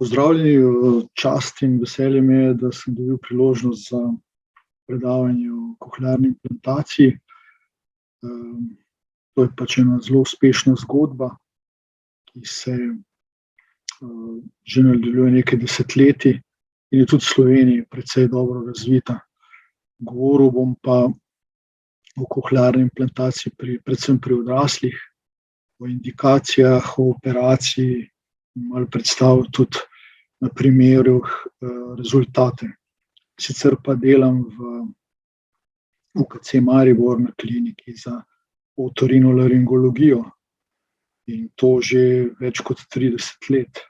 Pozdravljeni, čast in veselje mi je, da sem dobil priložnost za predavanje o kohlearni implantaciji. To je pač ena zelo uspešna zgodba, ki se že nadaljuje nekaj desetletij in je tudi v Sloveniji precej dobro razvita. Govoril bom pa o kohlearni implantaciji predvsem pri odraslih, o indikacijah, o operaciji, malo predstavil tudi na primeru rezultate. Sicer pa delam v UKC Maribor na kliniki za otorinolaringologijo in to že več kot 30 let.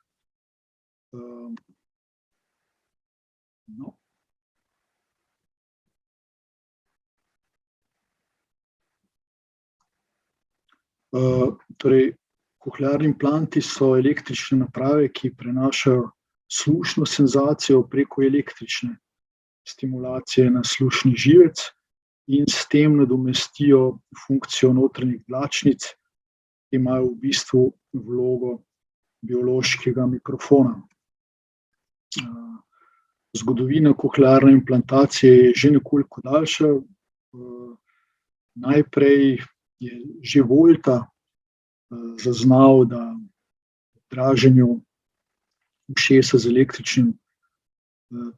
Kohlearni implanti so električne naprave, ki prenašajo slušno senzacijo preko električne stimulacije na slušni živec in s tem nadomestijo funkcijo notranjih dlačnic, ki imajo v bistvu vlogo biološkega mikrofona. Zgodovina kohlearne implantacije je že nekoliko daljša. Najprej je že Volta zaznal, da v draženju ušesa z električnim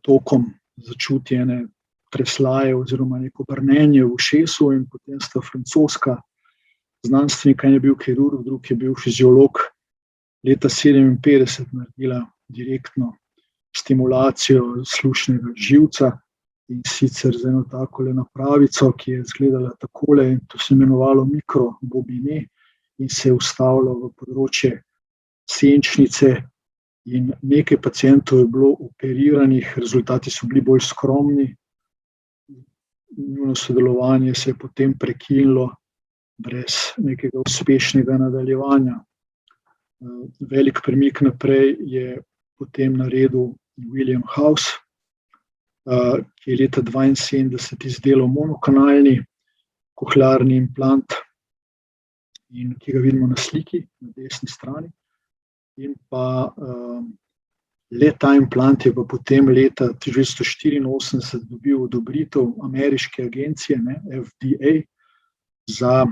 tokom začuti ene treslaje oziroma neko brnenje v ušesu in potem sta francoska znanstvenika, en je bil kirurg, drug je bil fiziolog, leta 1957 naredila direktno stimulacijo slušnega živca in sicer z eno takole napravico, ki je izgledala takole in to se imenovalo mikrobobine in se je vstavilo v področje senčnice. In nekaj pacientov je bilo operiranih, rezultati so bili bolj skromni. Njuno sodelovanje se je potem prekinilo brez nekega uspešnega nadaljevanja. Velik premik naprej je potem naredil William House, ki je leta 1972 izdelal monokanalni kohlearni implant, in ki ga vidimo na sliki na desni strani. In pa ta implant je pa potem leta 1984 dobil odobritev ameriške agencije, FDA, za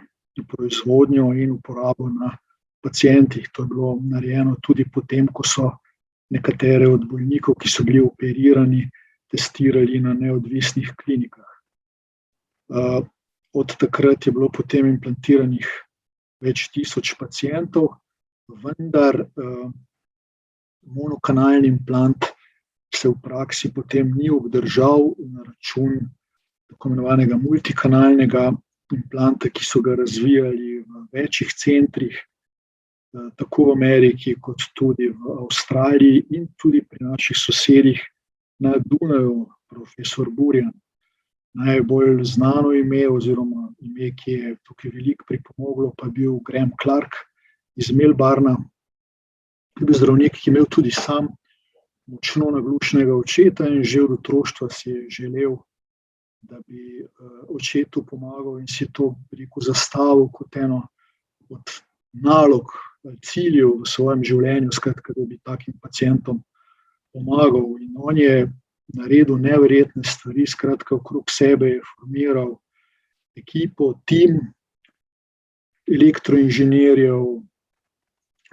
proizvodnjo in uporabo na pacientih. To je bilo narejeno tudi potem, ko so nekatere od bolnikov, ki so bili operirani, testirali na neodvisnih klinikah. Od takrat je bilo potem implantiranih več tisoč pacientov, vendar monokanalni implant se v praksi potem ni obdržal na račun tako imenovanega multikanalnega implanta, ki so ga razvijali v večjih centrih, tako v Ameriki kot tudi v Avstraliji in tudi pri naših sosedih na Dunaju, profesor Burjan. Najbolj znano ime oziroma ime, ki je tukaj veliko pripomoglo, pa je bil Graham Clark iz Melbourna, ki je bil zdravnik, ki je imel tudi sam močno naglušnega očeta in že od otroštva si je želel, da bi očetu pomagal in si to zastavil kot eno od nalog, ciljev v svojem življenju, skratka, da bi takim pacientom pomagal. In on je naredil neverjetne stvari, skratka, okrog sebe je formiral ekipo, tim elektroinženirjev,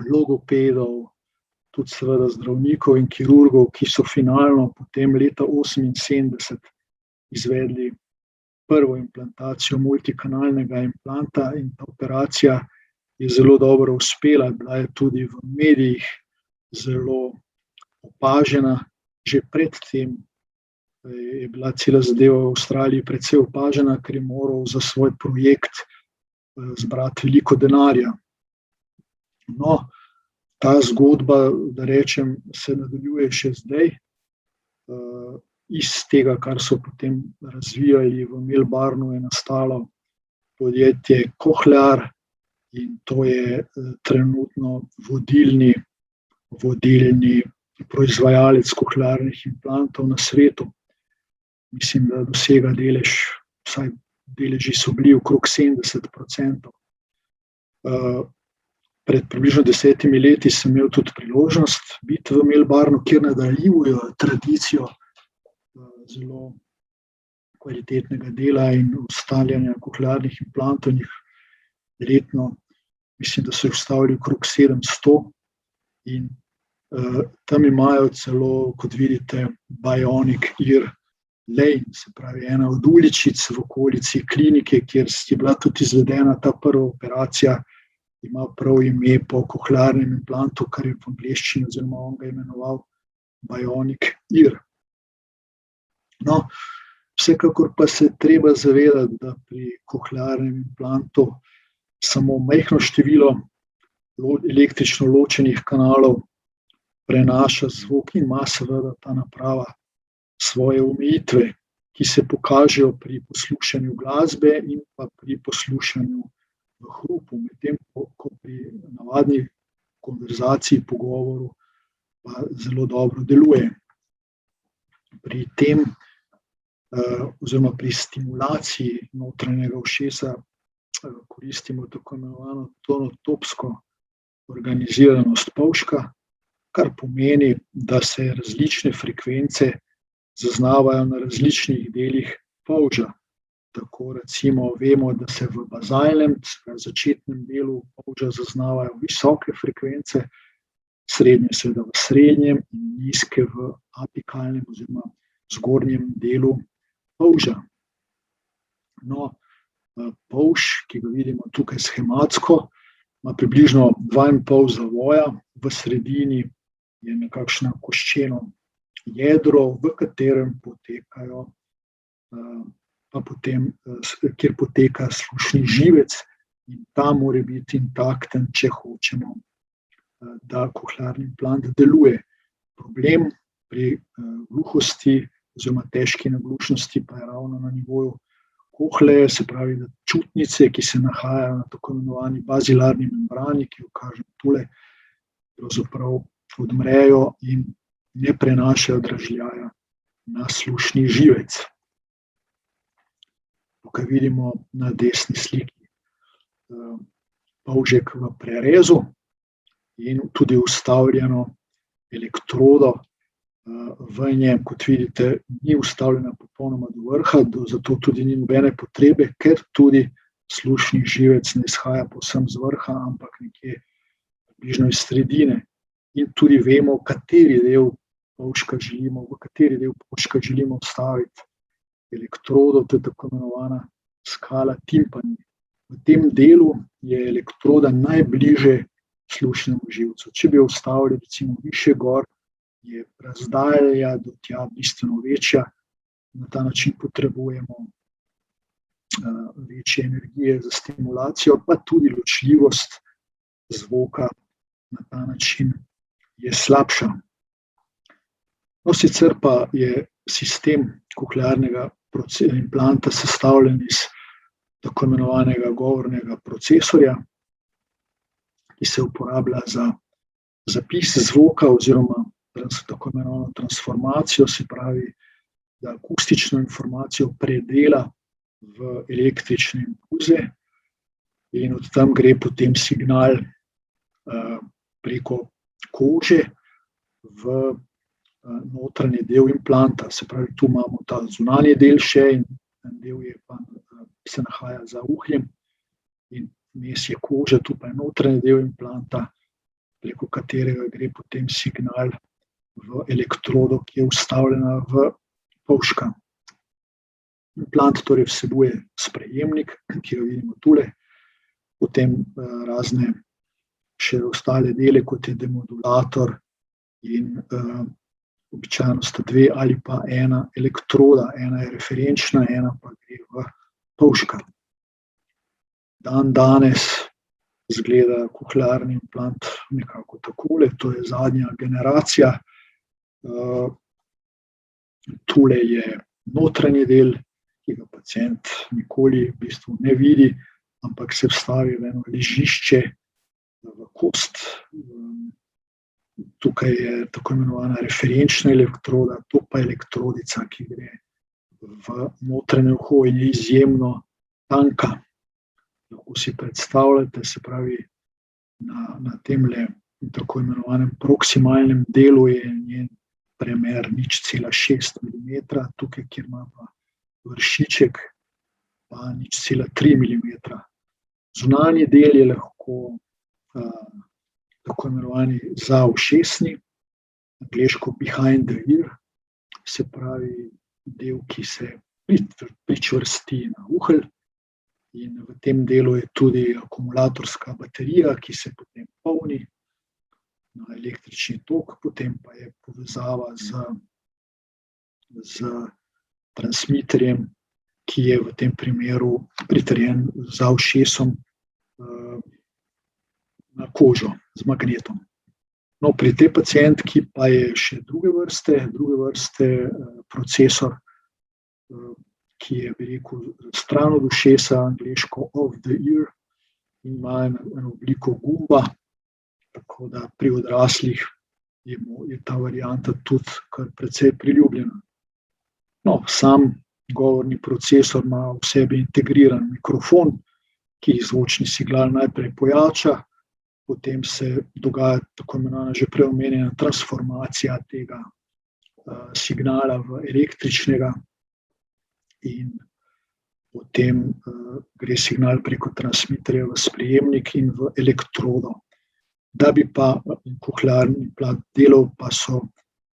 logopedov, tudi seveda zdravnikov in kirurgov, ki so finalno potem leta 1978 izvedli prvo implantacijo multikanalnega implanta in ta operacija je zelo dobro uspela, bila je tudi v medijih zelo opažena. Že predtem je bila cela zadeva v Avstraliji precej opažena, ker je moral za svoj projekt zbrati veliko denarja. No, ta zgodba, da rečem, se nadaljuje še zdaj. Iz tega, kar so potem razvijali v Melbournu, je nastalo podjetje Cochlear in to je trenutno vodilni proizvajalec kohlearnih implantov na svetu. Mislim, da dosega delež, vsaj deleži so bili okrog 70%. Pred približno 10 leti sem imel tudi priložnost biti v Melbournu, kjer nadaljujejo tradicijo zelo kvalitetnega dela in ustvarjanja kohlearnih implantov. Letno, mislim, da so jih vstavili okrog 700 in tam imajo celo, kot vidite, Bionic Ear Lane, se pravi ena od uličic v okolici klinike, kjer je bila tudi izvedena ta prva operacija, ima prav ime po kohlearnem implantu, kar je v angleščini, oziroma on ga imenoval Bionic Ear. No, vsekakor pa se treba zavedati, da pri kohlearnem implantu samo majhno število električno ločenih kanalov prenaša zvok in ima seveda ta naprava svoje omejitve, ki se pokažejo pri poslušanju glasbe in pa pri poslušanju v hrupu, medtem ko pri navadni konverzaciji, pogovoru pa zelo dobro deluje. Pri tem, oziroma pri stimulaciji notranjega ušesa koristimo tako imenovano tonotopsko organiziranost polžka, kar pomeni, da se različne frekvence zaznavajo na različnih delih polža. Tako recimo vemo, da se v bazalnem, začetnem delu polža zaznavajo visoke frekvence, srednje seveda v srednjem in nizke v apikalnem oziroma zgornjem delu polža. No, polž, ki ga vidimo tukaj shematsko, ima približno 2,5 zavoja, v sredini je nekakšno koščeno jedro, v katerem potekajo, pa potem, kjer poteka slušni živec in ta mora biti intakten, če hočemo, da kohlearni implant deluje. Problem pri gluhosti oziroma težki naglušnosti pa je ravno na nivoju kohleje, se pravi, da čutnice, ki se nahajajo na tako imenovani bazilarni membrani, ki jo kažem tule, pravzaprav odmrejo in ne prenašajo dražljaja na slušni živec. Tukaj vidimo na desni sliki polžek v prerezu in tudi vstavljeno elektrodo v njem, kot vidite, ni vstavljena popolnoma do vrha, zato tudi ni nobene potrebe, ker tudi slušni živec ne izhaja povsem z vrha, ampak nekje približno iz sredine. In tudi vemo, v kateri del polžka želimo vstaviti elektrodo, to je tako imenovana skala timpani. V tem delu je elektroda najbliže slušnemu živcu. Če bi jo vstavili recimo višje gor, je razdalja do tja bistveno večja. Na ta način potrebujemo večje energije za stimulacijo, pa tudi ločljivost zvoka na ta način je slabša. No, sicer pa je sistem kohlearnega implanta sestavljen iz tako imenovanega govornega procesorja, ki se uporablja za zapis zvoka oziroma tako imenovano transformacijo, se pravi, da akustično informacijo predela v električne impulze in od tam gre potem signal preko kože v notranji del implanta. Se pravi, tu imamo ta zunanji del še in del je pa, se nahaja za uhljem in vmes je koža, tu pa je notranji del implanta, preko katerega gre potem signal v elektrodo, ki je vstavljena v polžka. Implant torej vsebuje sprejemnik, ki ga vidimo tule, potem razne še ostale dele, kot je demodulator in običajno sta 2 ali pa 1 elektroda, ena je referenčna, ena pa gre v polžka. Danes izgleda kohlearni implant nekako takole, to je zadnja generacija. Tule je notranji del, ki ga pacient nikoli v bistvu ne vidi, ampak se vstavi v eno ležišče v kost. Tukaj je tako imenovana referenčna elektroda, to pa je elektrodica, ki gre v notranje uho in je izjemno tanka. Lahko si predstavljate, se pravi, na temle tako imenovanem proksimalnem delu je njen premer 0,6 mm, tukaj, kjer ima pa vršiček, pa 0,3 mm. Zunanji del je lahko tako imenovani zaušesni, angleško behind the ear, se pravi del, ki se pričvrsti na uhelj. In v tem delu je tudi akumulatorska baterija, ki se potem polni na električni tok, potem pa je povezava z transmiterjem, ki je v tem primeru pritrjen z ušesom na kožo z magnetom. No, pri tej pacientki pa je še druge vrste procesor, ki je, bi rekel, stran od ušesa, angleško off the ear, in ima eno obliko gumba, tako da pri odraslih je ta varianta tudi kar precej priljubljena. No, sam govorni procesor ima v sebi integriran mikrofon, ki zvočni signal najprej pojača, potem se dogaja tako imenovana že prej omenjena transformacija tega signala v električnega, in potem gre signal preko transmiterja v sprejemnik in v elektrodo. Da bi pa kohlearni plat delal, pa so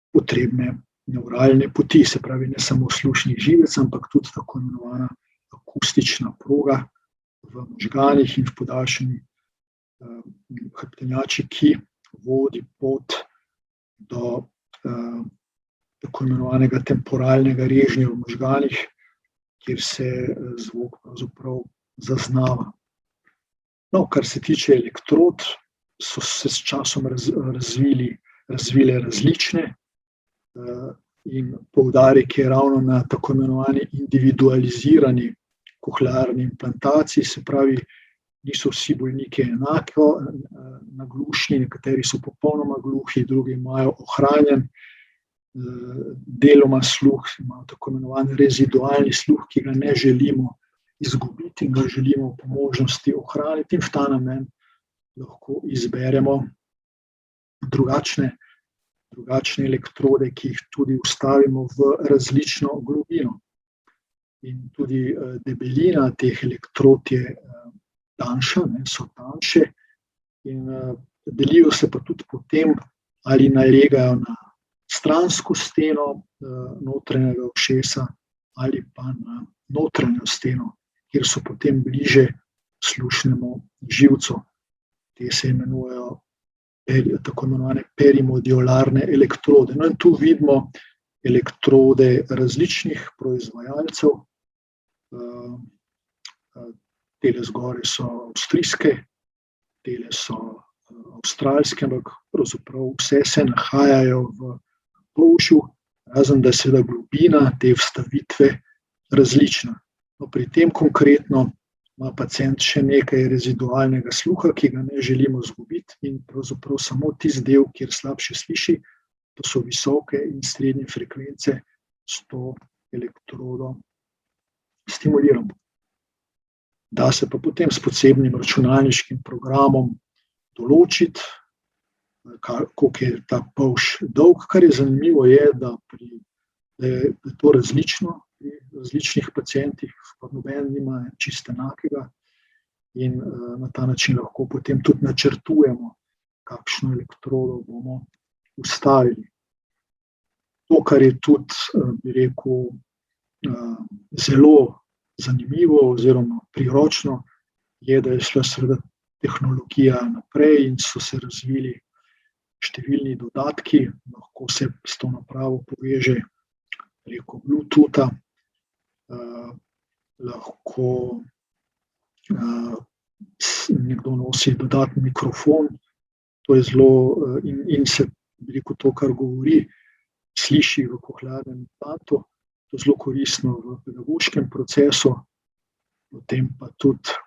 potrebne nevralne poti, se pravi ne samo slušni živec, ampak tudi tako imenovana akustična proga v možganih in v podaljšani hrbtenjači, ki vodi pot do tako imenovanega temporalnega režnja v možganih, kjer se zvok pravzaprav zaznava. No, kar se tiče elektrod, so se s časom razvile različne in poudarek je ravno na tako imenovani individualizirani kohlearni implantaciji, se pravi, niso vsi bolniki enako naglušni, nekateri so popolnoma gluhi, drugi imajo ohranjen deloma sluh, imamo tako imenovan rezidualni sluh, ki ga ne želimo izgubiti in ga želimo po možnosti ohraniti, in v ta namen lahko izberemo drugačne elektrode, ki jih tudi vstavimo v različno globino. In tudi debelina teh elektrod je tanjša, so tanjše, in delijo se pa tudi potem, ali nalegajo na stransko steno notranjega ušesa ali pa na notranjo steno, kjer so potem bliže slušnemu živcu. Te se imenujejo tako imenovane perimodiolarne elektrode. No, in tu vidimo elektrode različnih proizvajalcev. Tele zgoraj so avstrijske, tele so avstralske, ampak pravzaprav vse se nahajajo v polžju, razen da se da globina te vstavitve različna. No, pri tem konkretno ima pacient še nekaj rezidualnega sluha, ki ga ne želimo izgubiti, in pravzaprav samo tisti del, kjer slabše sliši, to so visoke in srednje frekvence, s to elektrodo stimuliramo. Da se pa potem s posebnim računalniškim programom določiti, koliko je ta polž dolg. Kar je zanimivo, je, da je to različno pri različnih pacientih, pa noben nima čisto enakega, in na ta način lahko potem tudi načrtujemo, kakšno elektrodo bomo vstavili. To, kar je tudi, bi rekel, zelo zanimivo oziroma priročno, je, da je šla seveda tehnologija naprej in so se razvili številni dodatki, lahko se s to napravo poveže preko Bluetootha, lahko nekdo nosi dodatni mikrofon, to je zelo, in se, bi rekel, to, kar govori, sliši v kohlearnem implantu, to je zelo koristno v pedagoškem procesu, potem pa tudi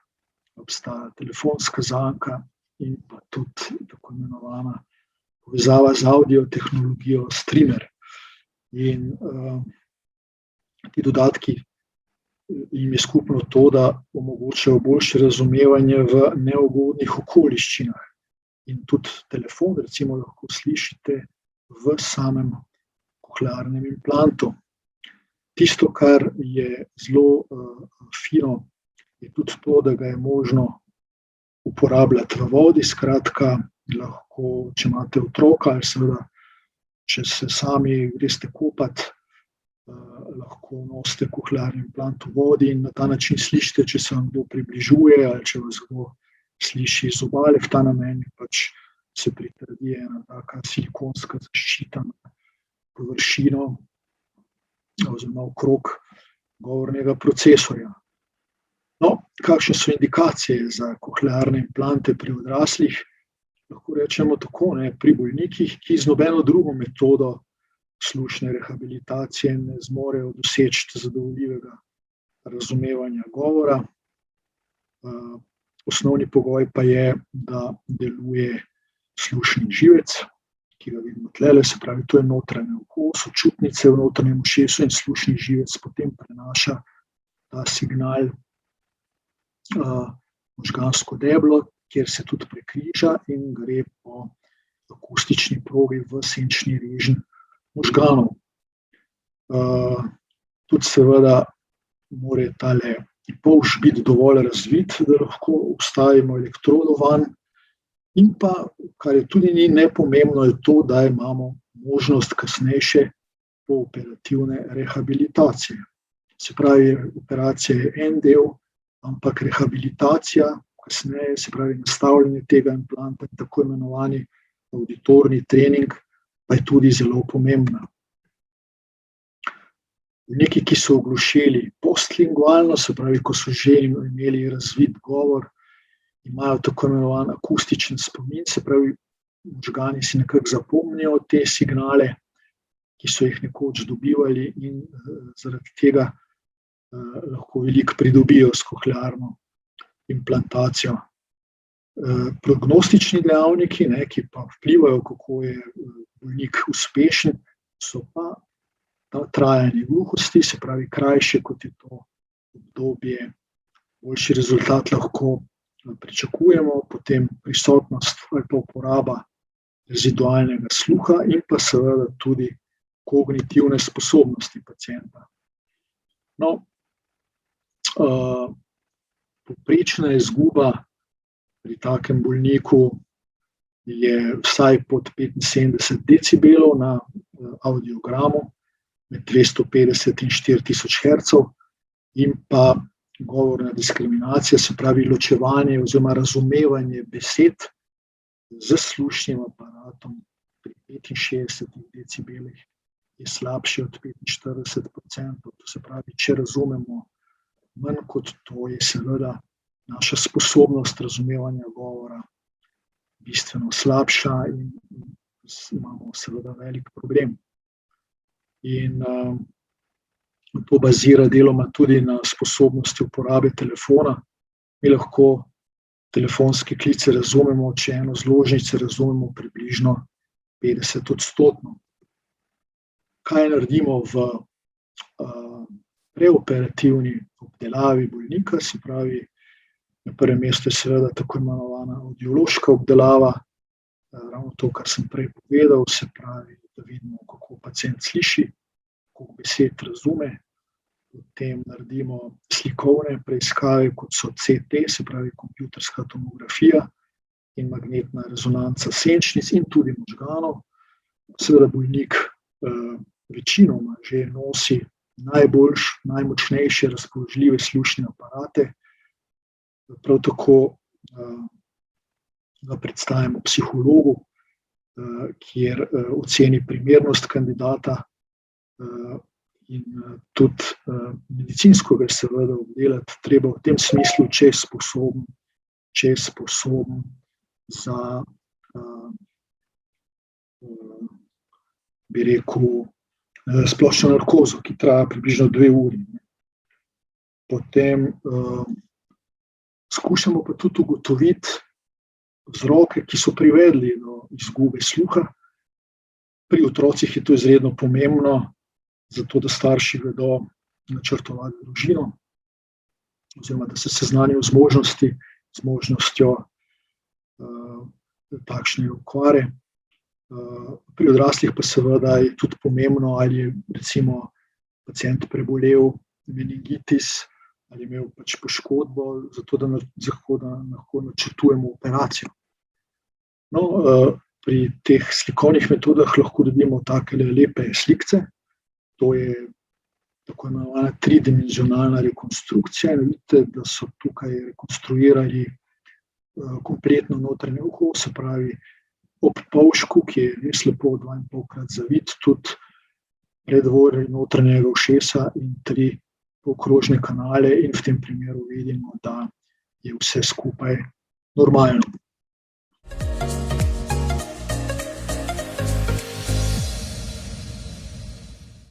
obstaja telefonska zanka in pa tudi tako imenovana povezava z audio tehnologijo streamer. In ti dodatki jim je skupno to, da omogočajo boljše razumevanje v neugodnih okoliščinah. In tudi telefon, recimo, lahko slišite v samem kohlearnem implantu. Tisto, kar je zelo fino, je tudi to, da ga je možno uporabljati v vodi. Skratka, lahko, če imate otroka ali seveda, če se sami greste kopati, lahko nosite kohlearni implant v vodi in na ta način slišite, če se vam kdo približuje ali če vas kdo sliši iz obale. V ta namen pač se pritrdi ena taka silikonska zaščita na površino oziroma okrog govornega procesorja. No, kakšne so indikacije za kohlearne implante pri odraslih? Lahko rečemo tako, pri bolnikih, ki z nobeno drugo metodo slušne rehabilitacije ne zmorejo doseči zadovoljivega razumevanja govora. Osnovni pogoj pa je, da deluje slušni živec, ki ga vidimo tlele, se pravi, to je notranje uho, sočutnice v notranjem ušesu in slušni živec potem prenaša ta signal možgansko deblo, kjer se tudi prekriža in gre po akustični progi v senčni režen možganov. Tudi seveda mora tale polž biti dovolj razvit, da lahko vstavimo elektrodo vanj. In pa, kar je tudi ni nepomembno, je to, da imamo možnost kasnejše pooperativne rehabilitacije. Se pravi, operacija je en del, ampak rehabilitacija kasneje, se pravi nastavljanje tega implanta in tako imenovani auditorni trening, pa je tudi zelo pomembna. Bolniki, ki so oglušeli postlingualno, se pravi, ko so že imeli razvit govor, imajo tako imenovan akustičen spomin, se pravi, možgani si nekako zapomnijo te signale, ki so jih nekoč dobivali in zaradi tega lahko veliko pridobijo s kohlearno implantacijo. Prognostični dejavniki, ki pa vplivajo, kako je bolnik uspešen, so pa trajanje gluhosti, se pravi krajše, kot je to obdobje, boljši rezultat lahko pričakujemo, potem prisotnost ali pa uporaba rezidualnega sluha in pa seveda tudi kognitivne sposobnosti pacienta. No, povprečna izguba pri takem bolniku je vsaj pod 75 decibelov na audiogramu, med 250 in 4000 hercov, in pa govorna diskriminacija, se pravi ločevanje oziroma razumevanje besed z slušnim aparatom pri 65 decibelih je slabše od 45%. To se pravi, če razumemo manj kot to, je seveda naša sposobnost razumevanja govora bistveno slabša in imamo seveda velik problem. In to bazira deloma tudi na sposobnosti uporabe telefona. Mi lahko telefonske klice razumemo, če eno zložnice razumemo približno 50%. Kaj naredimo v preoperativni obdelavi bolnika, se pravi, na prvem mestu je seveda tako imenovana audiološka obdelava, ravno to, kar sem prej povedal, se pravi, da vidimo, kako pacient sliši, koliko besed razume. Potem naredimo slikovne preiskave, kot so CT, se pravi kompjuterska tomografija in magnetna rezonanca senčnic in tudi možganov. Seveda bolnik večinoma že nosi najmočnejše razpoložljive slušne aparate. Prav tako ga predstavimo psihologu, kjer oceni primernost kandidata in tudi medicinsko ga seveda obdelati treba v tem smislu, če je sposoben za, bi rekel, splošno narkozo, ki traja približno 2 uri. Potem skušamo pa tudi ugotoviti vzroke, ki so privedli do izgube sluha. Pri otrocih je to izredno pomembno, zato da starši vedo načrtovati družino. oziroma da se seznanijo z možnostjo takšne okvare. Pri odraslih pa seveda je tudi pomembno, ali je recimo pacient prebolel meningitis ali imel pač poškodbo, zato da lahko načrtujemo operacijo. No, pri teh slikovnih metodah lahko dobimo takele lepe slikce. To je tako imenovana tridimenzionalna rekonstrukcija. Vidite, da so tukaj rekonstruirali kompletno notranje uho, se pravi ob polžku, ki je res lepo 2,5-krat zavit, tudi predvor notranjega ušesa in 3 polkrožne kanale, in v tem primeru vidimo, da je vse skupaj normalno.